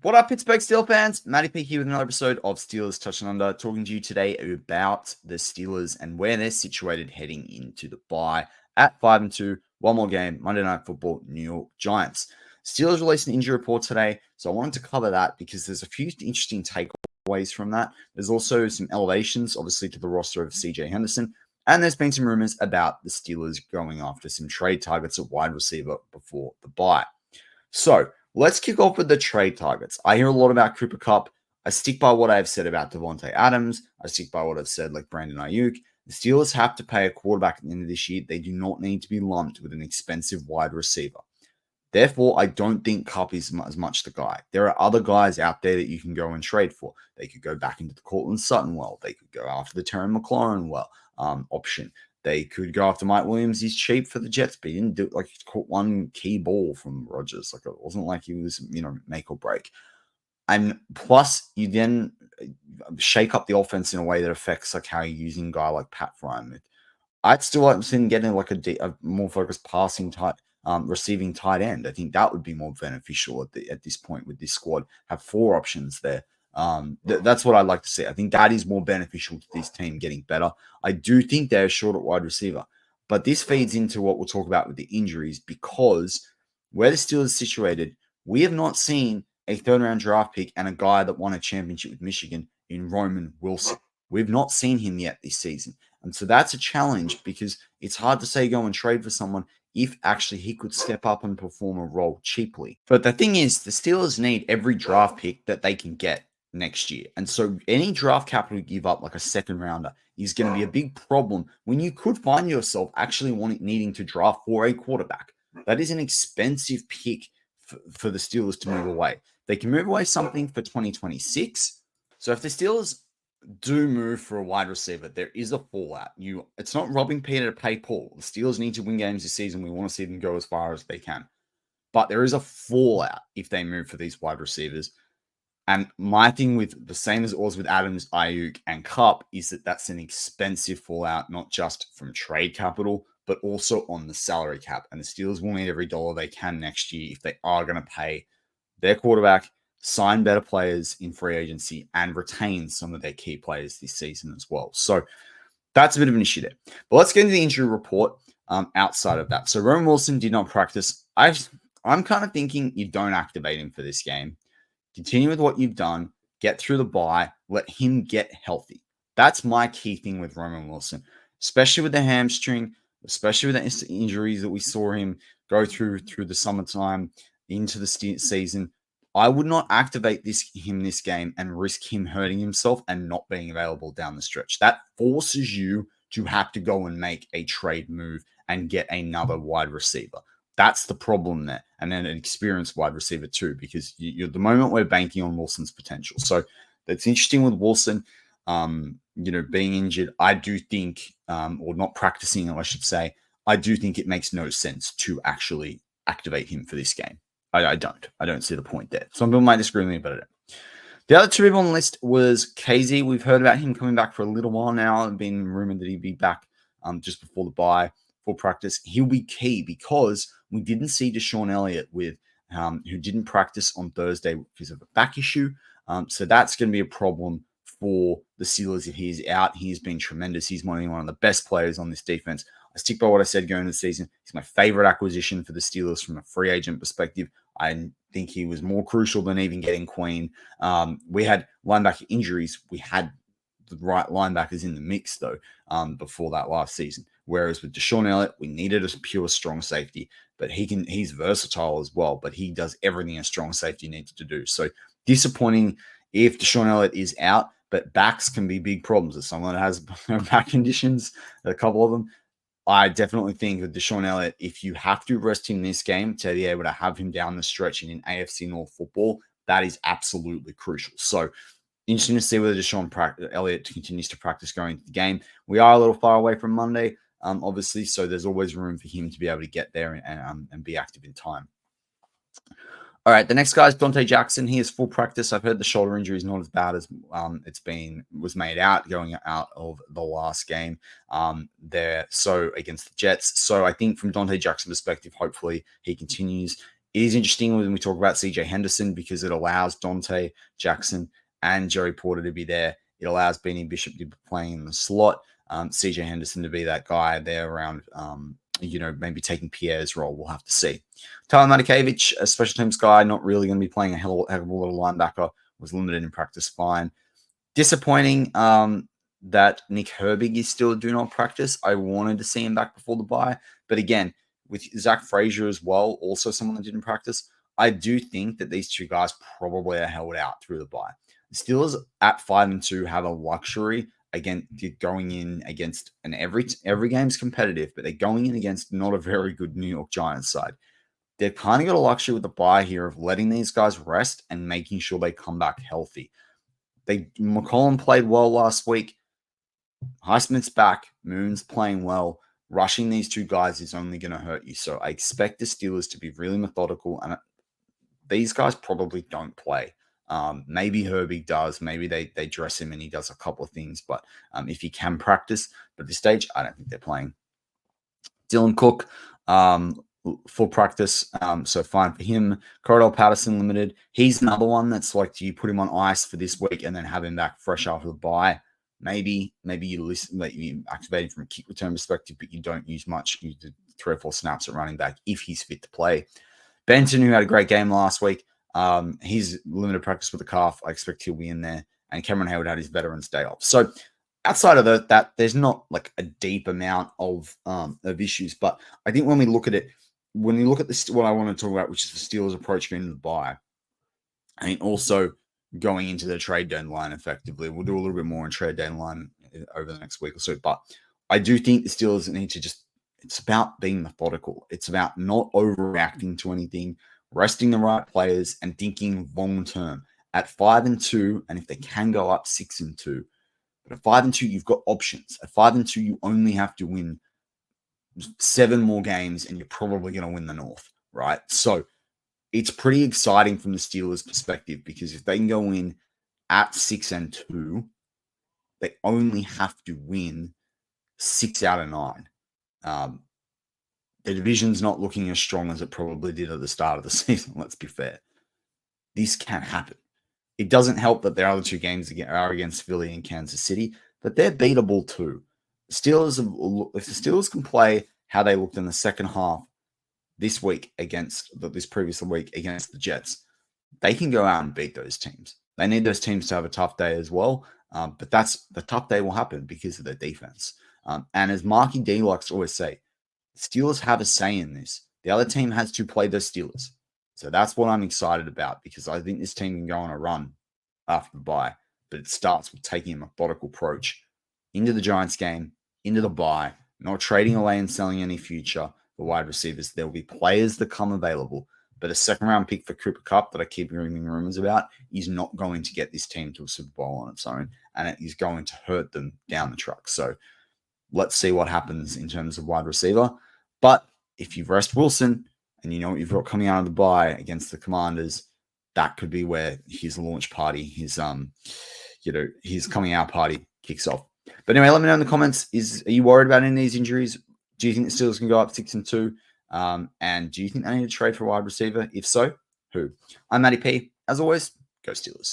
What up, Pittsburgh Steelers fans? Matty P here with another episode of Steelers Touching Under, talking to you today about the Steelers and where they're situated heading into the bye at 5-2. One more game, Monday Night Football, New York Giants. Steelers released an injury report today, so I wanted to cover that because there's a few interesting takeaways from that. There's also some elevations, obviously, to the roster of CJ Henderson, and there's been some rumors about the Steelers going after some trade targets at wide receiver before the bye. So let's kick off with the trade targets. I hear a lot about Cooper Kupp. I stick by what I've said about Devontae Adams. I stick by what I've said like Brandon Ayuk. The Steelers have to pay a quarterback at the end of this year. They do not need to be lumped with an expensive wide receiver. Therefore, I don't think Kupp is as much the guy. There are other guys out there that you can go and trade for. They could go back into the Cortland Sutton well. They could go after the Terry McLaurin option. They could go after Mike Williams. He's cheap for the Jets, but he didn't do he caught one key ball from Rodgers. Like, it wasn't like he was, make or break. And plus, you then shake up the offense in a way that affects like how you're using a guy like Pat Fryman. I'd still like to see him getting like a more focused passing type, receiving tight end. I think that would be more beneficial at this point with this squad. Have four options there. That's what I'd like to see. I think that is more beneficial to this team getting better. I do think they're short at wide receiver, but this feeds into what we'll talk about with the injuries, because where the Steelers are situated, we have not seen a third-round draft pick and a guy that won a championship with Michigan in Roman Wilson. We've not seen him yet this season. And so that's a challenge, because it's hard to say go and trade for someone if actually he could step up and perform a role cheaply. But the thing is, the Steelers need every draft pick that they can get next year. And so any draft capital you give up, like a second rounder, is going to be a big problem when you could find yourself actually needing to draft for a quarterback. That is an expensive pick for the Steelers to move away. They can move away something for 2026. So if the Steelers do move for a wide receiver, there is a fallout. It's not robbing Peter to pay Paul. The Steelers need to win games this season. We want to see them go as far as they can. But there is a fallout if they move for these wide receivers. And my thing with the same as it was with Adams, Ayuk, and Kupp is that that's an expensive fallout, not just from trade capital, but also on the salary cap. And the Steelers will need every dollar they can next year if they are going to pay their quarterback, sign better players in free agency, and retain some of their key players this season as well. So that's a bit of an issue there. But let's get into the injury report outside of that. So Roman Wilson did not practice. I'm kind of thinking you don't activate him for this game. Continue with what you've done. Get through the bye. Let him get healthy. That's my key thing with Roman Wilson, especially with the hamstring, especially with the injuries that we saw him go through the summertime into the season. I would not activate him this game and risk him hurting himself and not being available down the stretch. That forces you to have to go and make a trade move and get another wide receiver. That's the problem there. And then an experienced wide receiver too, because you're the moment we're banking on Wilson's potential. So that's interesting with Wilson, being injured. I do think, or not practicing, I should say, I do think it makes no sense to actually activate him for this game. I don't see the point there. Some people might disagree with me, but I don't. The other two people on the list was KZ. We've heard about him coming back for a little while now and been rumored that he'd be back just before the bye for practice. He'll be key because we didn't see Deshaun Elliott who didn't practice on Thursday because of a back issue. So that's going to be a problem for the Steelers if he's out. He's been tremendous. He's one of the best players on this defense. I stick by what I said going into the season. He's my favorite acquisition for the Steelers from a free agent perspective. I think he was more crucial than even getting Queen. We had linebacker injuries. We had the right linebackers in the mix, though, before that last season. Whereas with Deshaun Elliott, we needed a pure strong safety, but he's versatile as well, but he does everything a strong safety needs to do. So disappointing if Deshaun Elliott is out, but backs can be big problems. As someone that has back conditions, a couple of them, I definitely think with Deshaun Elliott, if you have to rest him this game to be able to have him down the stretch in an AFC North football, that is absolutely crucial. So interesting to see whether Deshaun Elliott continues to practice going into the game. We are a little far away from Monday, obviously, so there's always room for him to be able to get there and be active in time. All right, the next guy is Dante Jackson. He is full practice. I've heard the shoulder injury is not as bad as was made out going out of the last game there. So against the Jets. So I think from Dante Jackson's perspective, hopefully he continues It is interesting when we talk about CJ Henderson because it allows Dante Jackson and Joey Porter to be there. It allows Benny Bishop to be playing in the slot. CJ Henderson to be that guy there around, maybe taking Pierre's role. We'll have to see. Tyler Matakevich, a special teams guy, not really going to be playing a heck of a lot of linebacker, was limited in practice, fine. Disappointing that Nick Herbig is still do not practice. I wanted to see him back before the bye. But again, with Zach Frazier as well, also someone that didn't practice, I do think that these two guys probably are held out through the bye. The Steelers at 5-2 have a luxury again going in against, and every game's competitive, but they're going in against not a very good New York Giants side. They've kind of got a luxury with the bye here of letting these guys rest and making sure they come back healthy. McCollum played well last week. Highsmith's back. Moon's playing well. Rushing these two guys is only going to hurt you. So I expect the Steelers to be really methodical. And these guys probably don't play. Maybe Herbie does. Maybe they dress him and he does a couple of things. But if he can practice, but at this stage, I don't think they're playing. Dylan Cook, full practice, so fine for him. Cordell Patterson limited. He's another one that's like, do you put him on ice for this week and then have him back fresh after the bye? Maybe you listen, that you activate him from a kick return perspective, but you don't use much. You do 3 or 4 snaps at running back if he's fit to play. Benton, who had a great game last week, he's limited practice with the calf. I expect he'll be in there. And Cameron Hayward had his Veterans Day off. So outside of that, there's not like a deep amount of issues. But I think when we look at it, when you look at this, what I want to talk about, which is the Steelers' approach going into the bye, and also going into the trade deadline effectively. We'll do a little bit more on trade deadline over the next week or so. But I do think the Steelers need to it's about being methodical. It's about not overreacting to anything, resting the right players, and thinking long term. At 5-2, and if they can go up 6-2, but at 5-2, you've got options. At 5-2, you only have to win 7 more games, and you're probably going to win the North, right? So it's pretty exciting from the Steelers' perspective because if they can go in at 6-2, they only have to win 6 out of 9. The division's not looking as strong as it probably did at the start of the season. Let's be fair. This can happen. It doesn't help that their other 2 games are against Philly and Kansas City, but they're beatable too. If the Steelers can play how they looked in the second half this week this previous week against the Jets, they can go out and beat those teams. They need those teams to have a tough day as well, but the tough day will happen because of their defense. And as Marky D likes to always say, Steelers have a say in this. The other team has to play the Steelers. So that's what I'm excited about because I think this team can go on a run after the bye, but it starts with taking a methodical approach into the Giants game, into the bye, not trading away and selling any future for wide receivers. There will be players that come available, but a second-round pick for Cooper Kupp that I keep hearing rumors about is not going to get this team to a Super Bowl on its own, and it is going to hurt them down the truck. So let's see what happens in terms of wide receiver. But if you rest Wilson and you know what you've got coming out of the bye against the Commanders, that could be where his launch party, his coming out party kicks off. But anyway, let me know in the comments, are you worried about any of these injuries? Do you think the Steelers can go up 6-2? And do you think they need to trade for a wide receiver? If so, who? I'm Matty P. As always, go Steelers.